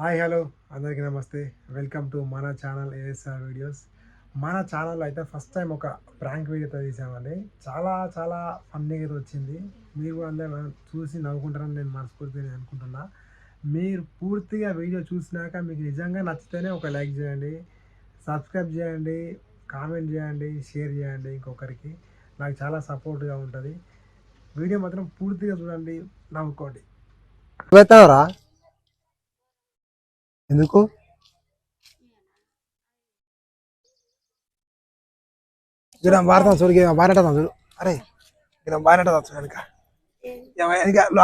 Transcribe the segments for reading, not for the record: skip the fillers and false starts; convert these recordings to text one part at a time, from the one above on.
Hi hello అందరికీ నమస్తే. Welcome to మన ఛానల్ ఏఎస్ఆర్ వీడియోస్. మన ఛానల్లో అయితే ఫస్ట్ టైం ఒక ప్రాంక్ వీడియోతో తీసామండి. చాలా చాలా ఫన్నీగా అయితే వచ్చింది. మీరు కూడా అందరూ చూసి నవ్వుకుంటారని నేను మనస్ఫూర్తిగా అనుకుంటున్నా. మీరు పూర్తిగా వీడియో చూసినాక మీకు నిజంగా నచ్చితేనే ఒక లైక్ చేయండి, సబ్స్క్రైబ్ చేయండి, కామెంట్ చేయండి, షేర్ చేయండి ఇంకొకరికి. నాకు చాలా సపోర్ట్గా ఉంటుంది. వీడియో మాత్రం పూర్తిగా చూడండి, నవ్వుకోండి. వెళ్తావరా ఎందుకు గిరం వాడతాం చూడు, బారేటదాం చూడు. అరే గిరం బారేటదా చూడు వెనక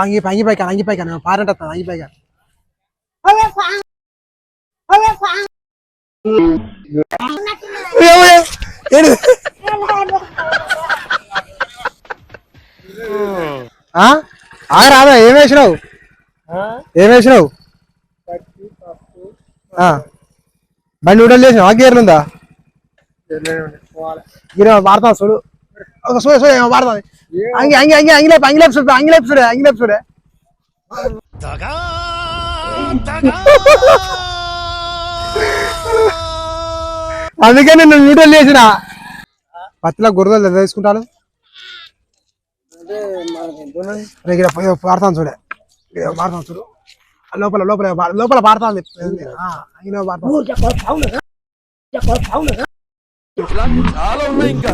అంగిపైకాను పారేటస్తాను అంగిపైకా ఆగరాదా ఏం వేసినావు బండి ఉడలు చేసినావా గేర్లు ఉందా గిర వాడతా చూడు ఒక చూడ చూడ వాడతా అంగిలేపు చూడే అందుకే నేను న్యూడల్ చేసిన పత్తిలో గుర్రలు తీసుకుంటాను వాడతాను చూడే వాడతాను చూడు లోపల లోపల లోపల పాడుతుంది చాలా ఉన్నాయి ఇంకా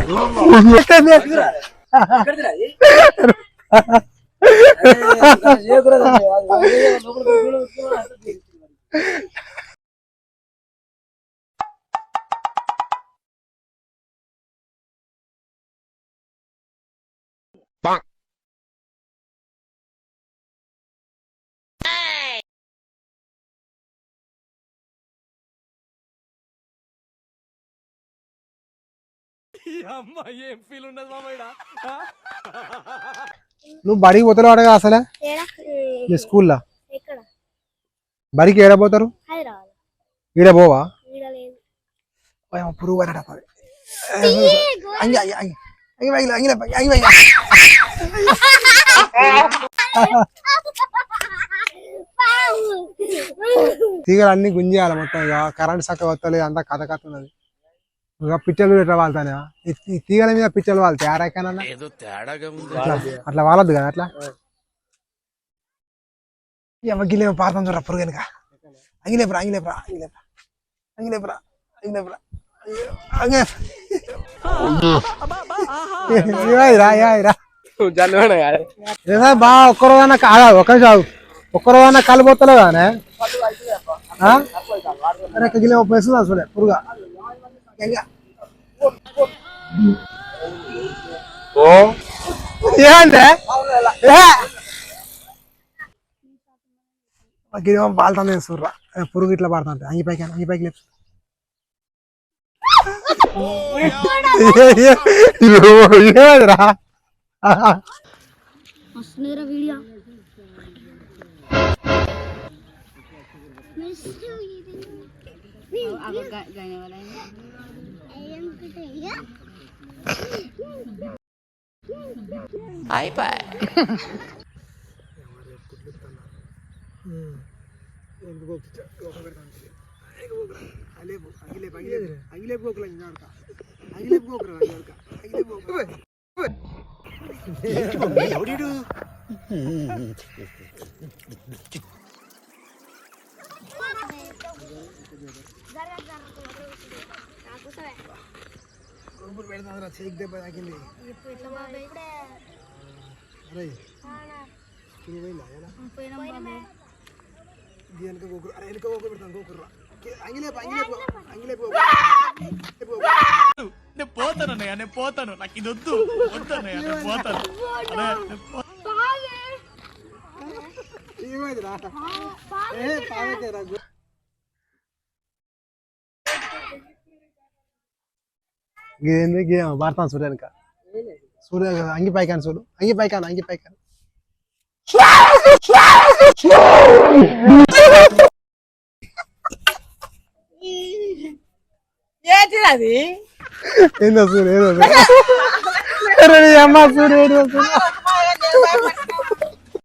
నువ్వు బడికి పోతారు అడగా అసలే మీ స్కూల్లో బడికి ఏడపోతారు ఈడ పోవా పురుగు తీగలు అన్ని గుంజేయాలి మొత్తం. ఇక కరెంట్ చక్క వస్తలేదు, అంతా కథ కథ ఉన్నది. ఇక పిచ్చలు ఎట్లా వాళ్తానే ఈ తీగల మీద పిచ్చలు వాళ్తాయి ఆరాకన్నా అట్లా వాలద్దు కదా. అట్లా గిలేమో పాడతాం చూడరా పురుగు వెనుక అంగిలేపురా అంగిలేపురా అంగిలేపురా అంగిలేపురా అంగిలేపురా బా ఒక్కరోజన్నా ఒక్కరోజన్నా కలిపోతలే కానీ గిలేమో పెస్తుందా చూడే పురుగా పాలుతుంది చూర్రా పురుగు ఇట్లా పడుతుంది అంగిపైకి అంగిపైకి లేపు ఏమదిరా పెడతా చేక్ దెబ్బ తాకింది. అరే వెనక గోకురు అరే వెనక గోకు పెడతాను గోకుర్రా అంగిలేపు అంగిలేపు అంగిలేపు నేను పోతానన్నయ్య నేను పోతాను నాకు ఇది వద్దు వద్దన్నయ్య నేను పోతాను. ఏమైందిరా ఏంది వాడతాను చూడు వెనక చూడు అంగిపైకాను చూడు అంగిపైకాను అంగిపైకాను ఏందో చూడు ఏదో అమ్మ చూడు